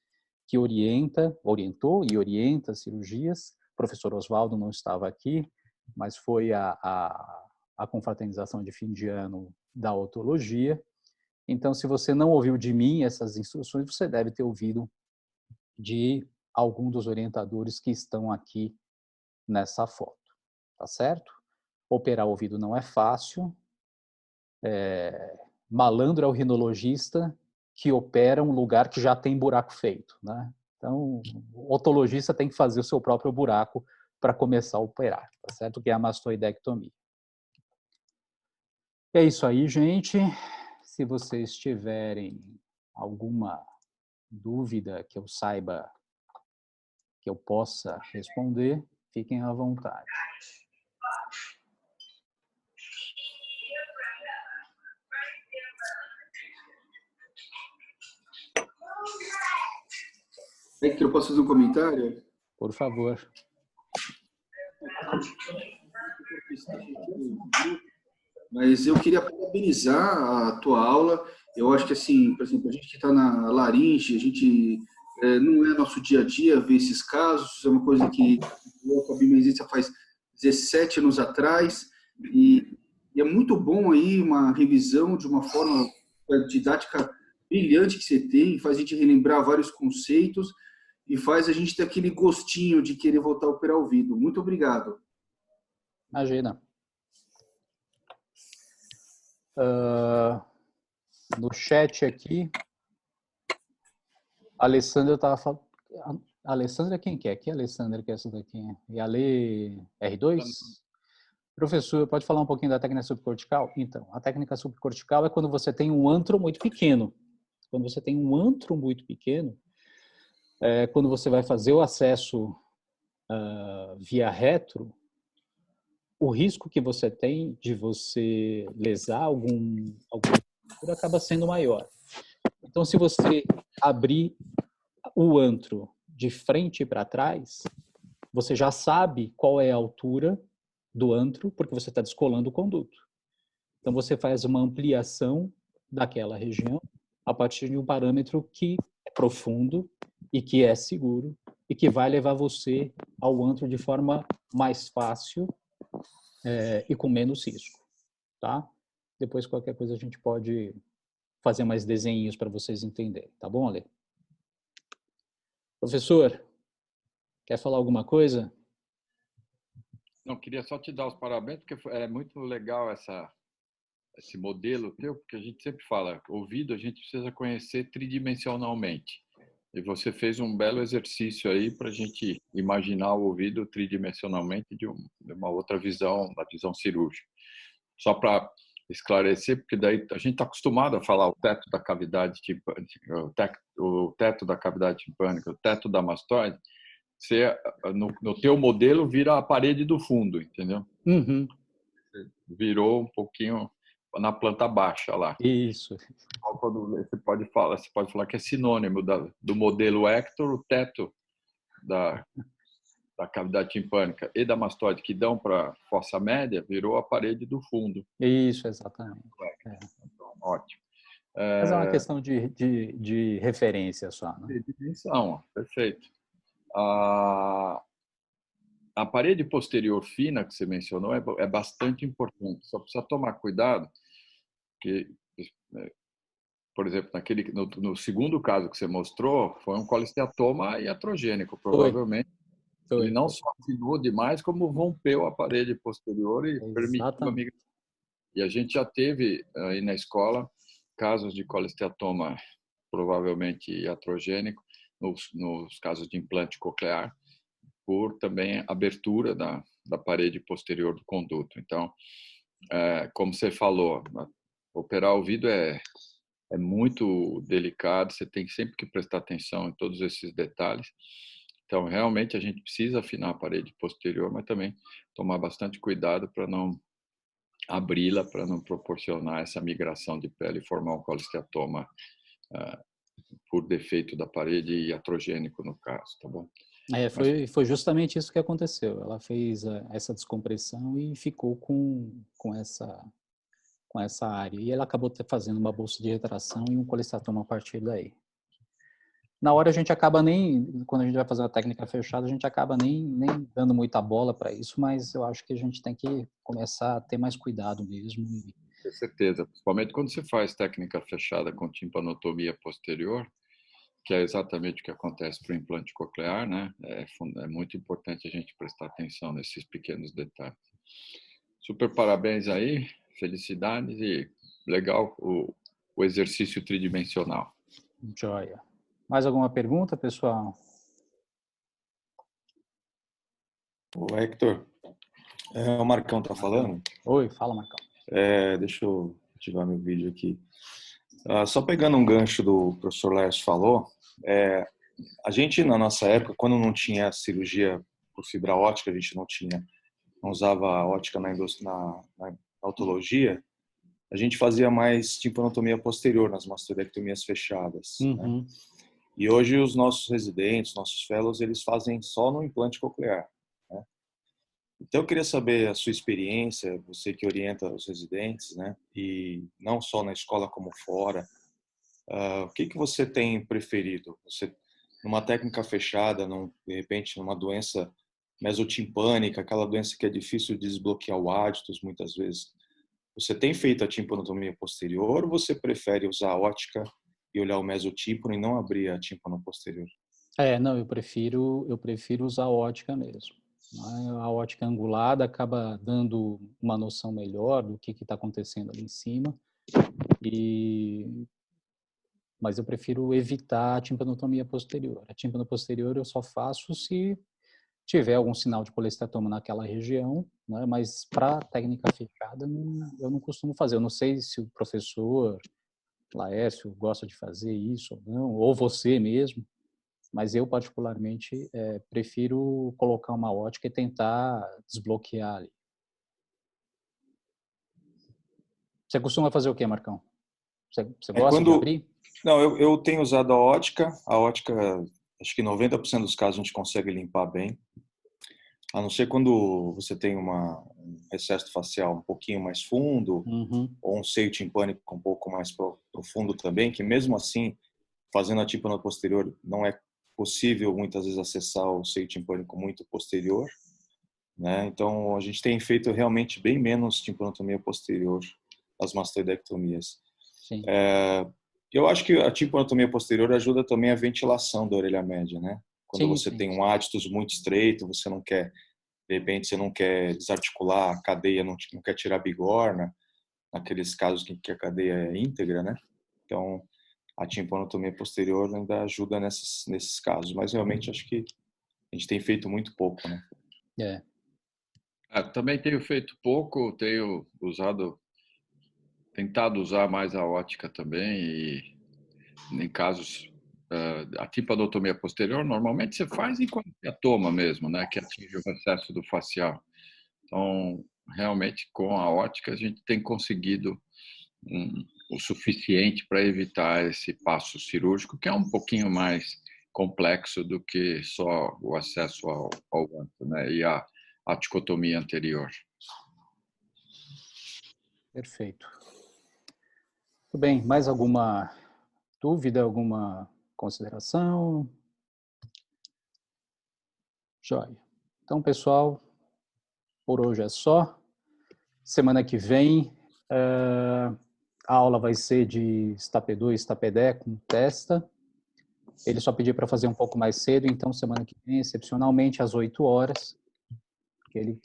que orientou e orienta cirurgias. O professor Oswaldo não estava aqui, mas foi a confraternização de fim de ano da otologia. Então, se você não ouviu de mim essas instruções, você deve ter ouvido de algum dos orientadores que estão aqui nessa foto, tá certo? Operar o ouvido não é fácil. Malandro é o rinologista que opera um lugar que já tem buraco feito, né? Então, o otologista tem que fazer o seu próprio buraco para começar a operar, tá certo? Que é a mastoidectomia. É isso aí, gente. Se vocês tiverem alguma dúvida que eu saiba que eu possa responder, fiquem à vontade. Hector, eu posso fazer um comentário? Por favor. Mas eu queria parabenizar a tua aula. Eu acho que, assim, por exemplo, a gente que está na laringe, a gente não é nosso dia a dia ver esses casos, é uma coisa que eu com a biomesita faz 17 anos atrás, e é muito bom aí uma revisão de uma forma didática brilhante que você tem, faz a gente relembrar vários conceitos e faz a gente ter aquele gostinho de querer voltar a operar o ouvido. Muito obrigado. Imagina. No chat aqui, a Alessandra estava falando. A Alessandra quem que é? Que Alessandra que é essa daqui? E a Lê R2? Professor, pode falar um pouquinho da técnica subcortical? Então, a técnica subcortical é quando você tem um antro muito pequeno. Quando você tem um antro muito pequeno, quando você vai fazer o acesso via retro, o risco que você tem de você lesar algum acaba sendo maior. Então, se você abrir o antro de frente para trás, você já sabe qual é a altura do antro, porque você está descolando o conduto. Então, você faz uma ampliação daquela região a partir de um parâmetro que é profundo e que é seguro e que vai levar você ao antro de forma mais fácil e com menos risco, tá? Depois, qualquer coisa, a gente pode fazer mais desenhos para vocês entenderem, tá bom, Ale? Professor, quer falar alguma coisa? Não, queria só te dar os parabéns, porque é muito legal esse modelo teu, porque a gente sempre fala, ouvido a gente precisa conhecer tridimensionalmente. E você fez um belo exercício aí para a gente imaginar o ouvido tridimensionalmente de uma outra visão, da visão cirúrgica. Só para esclarecer, porque daí a gente está acostumado a falar o teto da cavidade timpânica, o teto da cavidade timpânica, o teto da mastoide. Você, no teu modelo, vira a parede do fundo, entendeu? Uhum. Virou um pouquinho na planta baixa lá. Isso. Você pode falar que é sinônimo do modelo Hector, o teto da cavidade timpânica e da mastoide que dão para a fossa média, virou a parede do fundo. Isso, exatamente. Então, ótimo. Mas é uma questão de referência só, né? De dimensão, perfeito. A parede posterior fina que você mencionou é bastante importante. Só precisa tomar cuidado que, por exemplo, no segundo caso que você mostrou, foi um colesteatoma iatrogênico, provavelmente. Foi. Ele não só afinou demais, como rompeu a parede posterior e permitiu a migração. E a gente já teve aí na escola casos de colesteatoma provavelmente iatrogênico nos casos de implante coclear, por também abertura da parede posterior do conduto. Então, como você falou, operar o ouvido é muito delicado, você tem sempre que prestar atenção em todos esses detalhes. Então, realmente, a gente precisa afinar a parede posterior, mas também tomar bastante cuidado para não abri-la, para não proporcionar essa migração de pele e formar um colesteatoma por defeito da parede iatrogênico, no caso, tá bom? Foi justamente isso que aconteceu. Ela fez essa descompressão e ficou com com essa área. E ele acabou fazendo uma bolsa de retração e um colestatoma a partir daí. Na hora a gente acaba nem, quando a gente vai fazer uma técnica fechada, a gente acaba nem dando muita bola para isso, mas eu acho que a gente tem que começar a ter mais cuidado mesmo. Com certeza, principalmente quando você faz técnica fechada com timpanotomia posterior, que é exatamente o que acontece para o implante coclear, né? É muito importante a gente prestar atenção nesses pequenos detalhes. Super parabéns aí, felicidades e legal o exercício tridimensional. Joia. Mais alguma pergunta, pessoal? O Hector, o Marcão tá falando? Oi, fala, Marcão. Deixa eu ativar meu vídeo aqui. Só pegando um gancho do professor Laércio falou, a gente na nossa época, quando não tinha cirurgia por fibra ótica, a gente não usava ótica na otologia, a gente fazia mais timpanotomia posterior nas mastodectomias fechadas. Né? E hoje os nossos residentes, nossos fellows, eles fazem só no implante coclear. Né? Então eu queria saber a sua experiência, você que orienta os residentes, né? E não só na escola como fora, o que você tem preferido? Você, numa técnica fechada, de repente numa doença mesotimpânica, aquela doença que é difícil de desbloquear o háditos muitas vezes, você tem feito a timpanotomia posterior ou você prefere usar a ótica e olhar o mesotímpano e não abrir a tímpano posterior? Não, eu prefiro usar a ótica mesmo. A ótica angulada acaba dando uma noção melhor do que está acontecendo ali em cima, mas eu prefiro evitar a timpanotomia posterior. A timpano posterior eu só faço se tiver algum sinal de colestatoma naquela região, né? Mas para técnica fechada eu não costumo fazer. Eu não sei se o professor Laércio gosta de fazer isso ou não, ou você mesmo, mas eu particularmente prefiro colocar uma ótica e tentar desbloquear ali. Você costuma fazer o quê, Marcão? Você gosta de abrir? Não, eu tenho usado a ótica, acho que 90% dos casos a gente consegue limpar bem, a não ser quando você tem um recesso facial um pouquinho mais fundo, ou um seio timpânico um pouco mais profundo também, que mesmo assim, fazendo a tímpano posterior, não é possível muitas vezes acessar o seio timpânico muito posterior, né? Então a gente tem feito realmente bem menos timpanotomia posterior, as mastoidectomias. Sim. Eu acho que a timpanotomia posterior ajuda também a ventilação da orelha média, né? Quando você tem um háditos muito estreito, você não quer, de repente, você não quer desarticular a cadeia, não quer tirar a bigorna, naqueles casos em que a cadeia é íntegra, né? Então, a timpanotomia posterior ainda ajuda nesses casos, mas realmente acho que a gente tem feito muito pouco, né? Também tenho feito pouco, tenho tentado usar mais a ótica também e em casos a timpanotomia posterior normalmente você faz em colestatoma mesmo, né, que atinge o recesso do facial. Então, realmente com a ótica a gente tem conseguido o suficiente para evitar esse passo cirúrgico, que é um pouquinho mais complexo do que só o acesso ao ângulo, né, e a dicotomia anterior. Perfeito. Tudo bem, mais alguma dúvida, alguma consideração? Joia. Então, pessoal, por hoje é só. Semana que vem, a aula vai ser de STAPE2, STAPE-DE com testa. Ele só pediu para fazer um pouco mais cedo, então semana que vem, excepcionalmente, às 8 horas, porque ele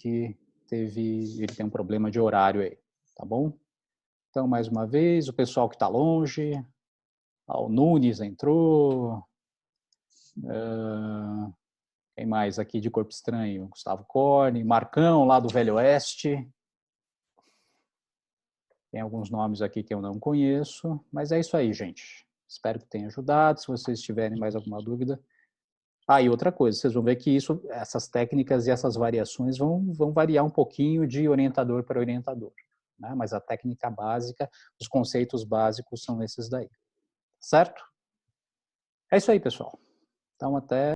tem um problema de horário aí, tá bom? Então, mais uma vez, o pessoal que está longe, o Nunes entrou, quem mais aqui de Corpo Estranho? Gustavo Corne, Marcão, lá do Velho Oeste. Tem alguns nomes aqui que eu não conheço, mas é isso aí, gente. Espero que tenha ajudado. Se vocês tiverem mais alguma dúvida. E outra coisa, vocês vão ver que essas técnicas e essas variações vão variar um pouquinho de orientador para orientador, né? Mas a técnica básica, os conceitos básicos são esses daí. Certo? É isso aí, pessoal. Então, até